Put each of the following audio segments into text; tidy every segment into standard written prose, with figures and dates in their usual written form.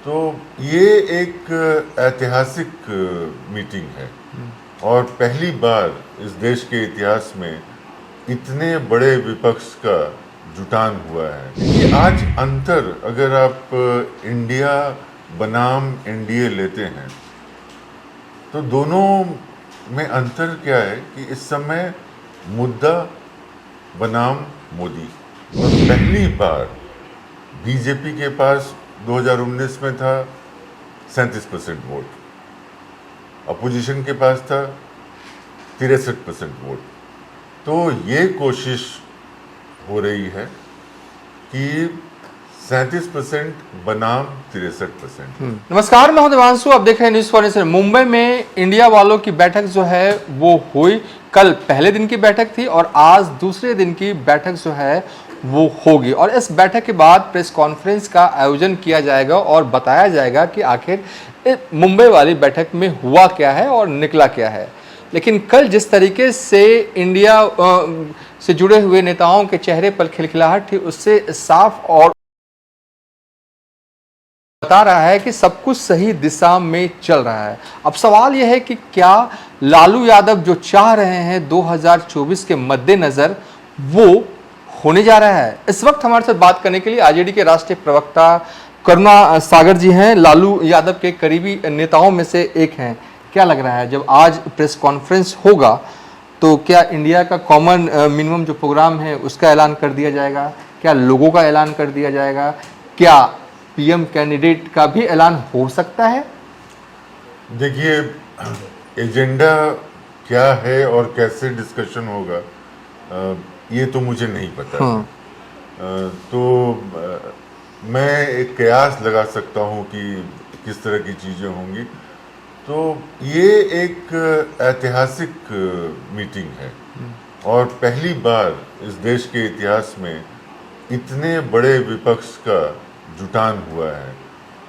तो ये एक ऐतिहासिक मीटिंग है और पहली बार इस देश के इतिहास में इतने बड़े विपक्ष का जुटान हुआ है। ये आज अंतर अगर आप इंडिया बनाम एनडीए लेते हैं तो दोनों में अंतर क्या है कि इस समय मुद्दा बनाम मोदी। और पहली बार बीजेपी के पास 2019 में था 37% वोट, अपोजिशन के पास था 63% वोट। तो ये कोशिश हो रही है कि 37% बनाम 63%। नमस्कार, मैं हूं देवांशु। आप देख रहे हैं न्यूज़ फॉर नेशन। मुंबई में इंडिया वालों की बैठक जो है वो हुई। कल पहले दिन की बैठक थी और आज दूसरे दिन की बैठक जो है वो होगी और इस बैठक के बाद प्रेस कॉन्फ्रेंस का आयोजन किया जाएगा और बताया जाएगा कि आखिर मुंबई वाली बैठक में हुआ क्या है और निकला क्या है। लेकिन कल जिस तरीके से इंडिया से जुड़े हुए नेताओं के चेहरे पर खिलखिलाहट थी, उससे साफ और बता रहा है कि सब कुछ सही दिशा में चल रहा है। अब सवाल यह है कि क्या लालू यादव जो चाह रहे हैं 2024 के मद्देनजर वो होने जा रहा है। इस वक्त हमारे साथ बात करने के लिए आरजेडी के राष्ट्रीय प्रवक्ता करुणा सागर जी हैं, लालू यादव के करीबी नेताओं में से एक हैं। क्या लग रहा है जब आज प्रेस कॉन्फ्रेंस होगा तो क्या इंडिया का कॉमन मिनिमम जो प्रोग्राम है उसका ऐलान कर दिया जाएगा? क्या लोगों का ऐलान कर दिया जाएगा? क्या पीएम कैंडिडेट का भी ऐलान हो सकता है? देखिए, एजेंडा क्या है और कैसे डिस्कशन होगा ये तो मुझे नहीं पता है। तो मैं एक कयास लगा सकता हूँ कि किस तरह की चीज़ें होंगी। तो ये एक ऐतिहासिक मीटिंग है और पहली बार इस देश के इतिहास में इतने बड़े विपक्ष का जुटान हुआ है।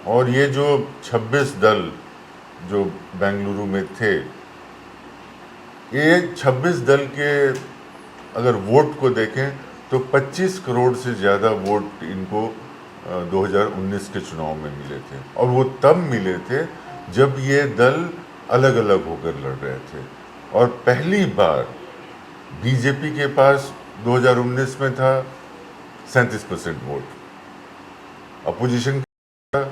और ये जो 26 दल जो बेंगलुरु में थे, ये 26 दल के अगर वोट को देखें तो 25 करोड़ से ज़्यादा वोट इनको 2019 के चुनाव में मिले थे। और वो तब मिले थे जब ये दल अलग अलग होकर लड़ रहे थे। और पहली बार बीजेपी के पास 2019 में था 37% वोट, अपोजिशन का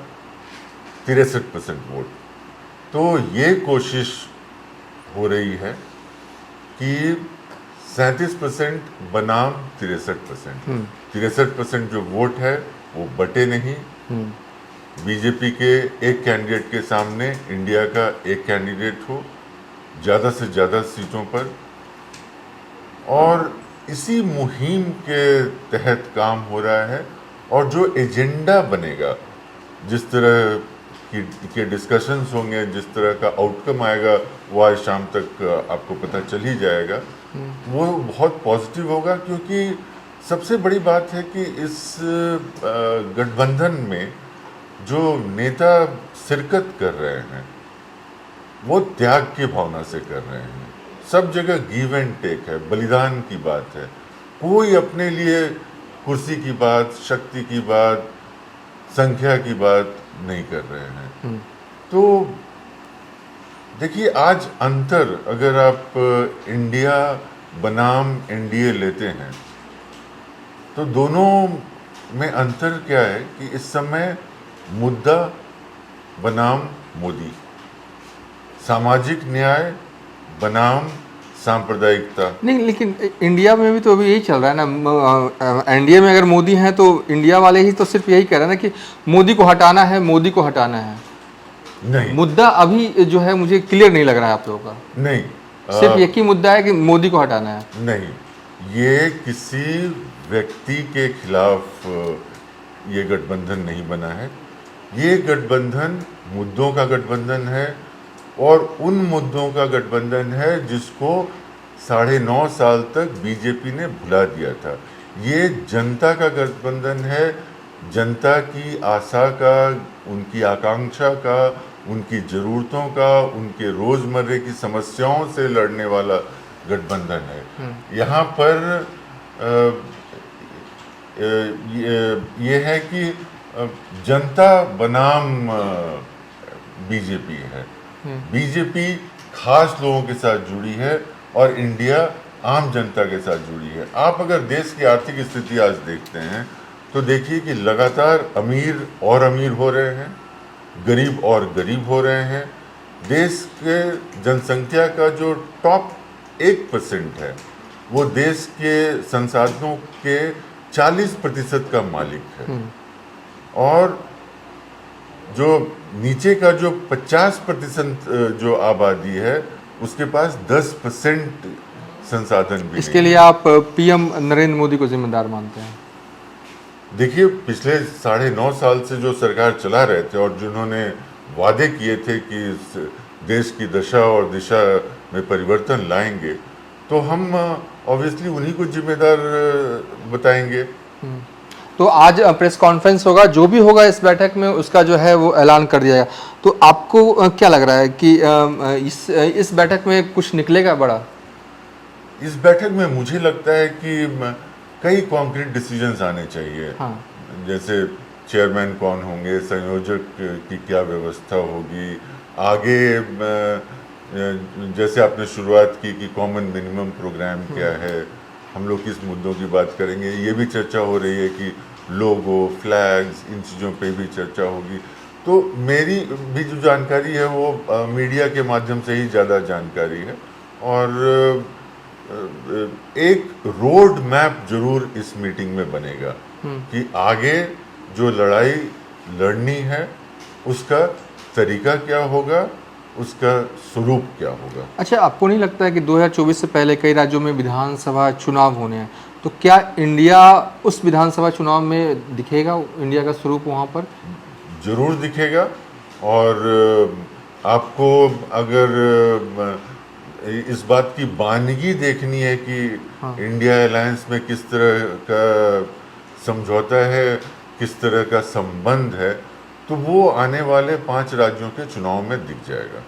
63% वोट। तो ये कोशिश हो रही है कि 37% बनाम 63%। 63% जो वोट है वो बटे नहीं। बीजेपी के एक कैंडिडेट के सामने इंडिया का एक कैंडिडेट हो ज़्यादा से ज़्यादा सीटों पर। और इसी मुहिम के तहत काम हो रहा है। और जो एजेंडा बनेगा, जिस तरह के डिस्कशंस होंगे, जिस तरह का आउटकम आएगा, वो आज शाम तक आपको पता चल ही जाएगा। वो बहुत पॉजिटिव होगा, क्योंकि सबसे बड़ी बात है कि इस गठबंधन में जो नेता शिरकत कर रहे हैं वो त्याग की भावना से कर रहे हैं। सब जगह गिव एंड टेक है, बलिदान की बात है। कोई अपने लिए कुर्सी की बात, शक्ति की बात, संख्या की बात नहीं कर रहे हैं। तो देखिए, आज अंतर अगर आप इंडिया बनाम एनडीए लेते हैं तो दोनों में अंतर क्या है कि इस समय मुद्दा बनाम मोदी, सामाजिक न्याय बनाम सांप्रदायिकता। नहीं, लेकिन इंडिया में भी तो अभी यही चल रहा है ना। एनडीए में अगर मोदी हैं तो इंडिया वाले ही तो सिर्फ यही कह रहे हैं ना कि मोदी को हटाना है, मोदी को हटाना है। नहीं, मुद्दा अभी जो है मुझे क्लियर नहीं लग रहा है आप लोगों का। नहीं, सिर्फ एक ही मुद्दा है कि मोदी को हटाना है। नहीं, ये किसी व्यक्ति के खिलाफ ये गठबंधन नहीं बना है। ये गठबंधन मुद्दों का गठबंधन है और उन मुद्दों का गठबंधन है जिसको 9.5 साल तक बीजेपी ने भुला दिया था। ये जनता का गठबंधन है, जनता की आशा का, उनकी आकांक्षा का, उनकी ज़रूरतों का, उनके रोज़मर्रे की समस्याओं से लड़ने वाला गठबंधन है। यहाँ पर ये है कि जनता बनाम बीजेपी है। बीजेपी खास लोगों के साथ जुड़ी है और इंडिया आम जनता के साथ जुड़ी है। आप अगर देश की आर्थिक स्थिति आज देखते हैं तो देखिए कि लगातार अमीर और अमीर हो रहे हैं, गरीब और गरीब हो रहे हैं। देश के जनसंख्या का जो टॉप 1% है वो देश के संसाधनों के 40% का मालिक है, और जो नीचे का जो 50% जो आबादी है उसके पास 10% संसाधन भी इसके नहीं लिए है। आप पीएम नरेंद्र मोदी को जिम्मेदार मानते हैं? देखिए, पिछले 9.5 साल से जो सरकार चला रहे थे और जिन्होंने वादे किए थे कि इस देश की दशा और दिशा में परिवर्तन लाएंगे, तो हम ऑब्वियसली उन्हीं को जिम्मेदार बताएंगे। तो आज प्रेस कॉन्फ्रेंस होगा, जो भी होगा इस बैठक में उसका जो है वो ऐलान कर दिया जाएगा। तो आपको क्या लग रहा है कि इस बैठक में कुछ निकलेगा बड़ा? इस बैठक में मुझे लगता है कि कई कॉन्क्रीट डिसीजंस आने चाहिए। हाँ। जैसे चेयरमैन कौन होंगे, संयोजक की क्या व्यवस्था होगी, आगे जैसे आपने शुरुआत की कि कॉमन मिनिमम प्रोग्राम क्या है, हम लोग किस मुद्दों की बात करेंगे। ये भी चर्चा हो रही है कि लोगो, फ्लैग्स, इन चीज़ों पे भी चर्चा होगी। तो मेरी भी जो जानकारी है वो मीडिया के माध्यम से ही ज़्यादा जानकारी है, और एक रोड मैप जरूर इस मीटिंग में बनेगा कि आगे जो लड़ाई लड़नी है उसका तरीका क्या होगा, उसका स्वरूप क्या होगा। अच्छा, आपको नहीं लगता है कि 2024 से पहले कई राज्यों में विधानसभा चुनाव होने हैं, तो क्या इंडिया उस विधानसभा चुनाव में दिखेगा, इंडिया का स्वरूप वहाँ पर? जरूर दिखेगा। और आपको अगर इस बात की बानगी देखनी है कि इंडिया अलायंस में किस तरह का समझौता है, किस तरह का संबंध है, तो वो आने वाले 5 राज्यों के चुनाव में दिख जाएगा।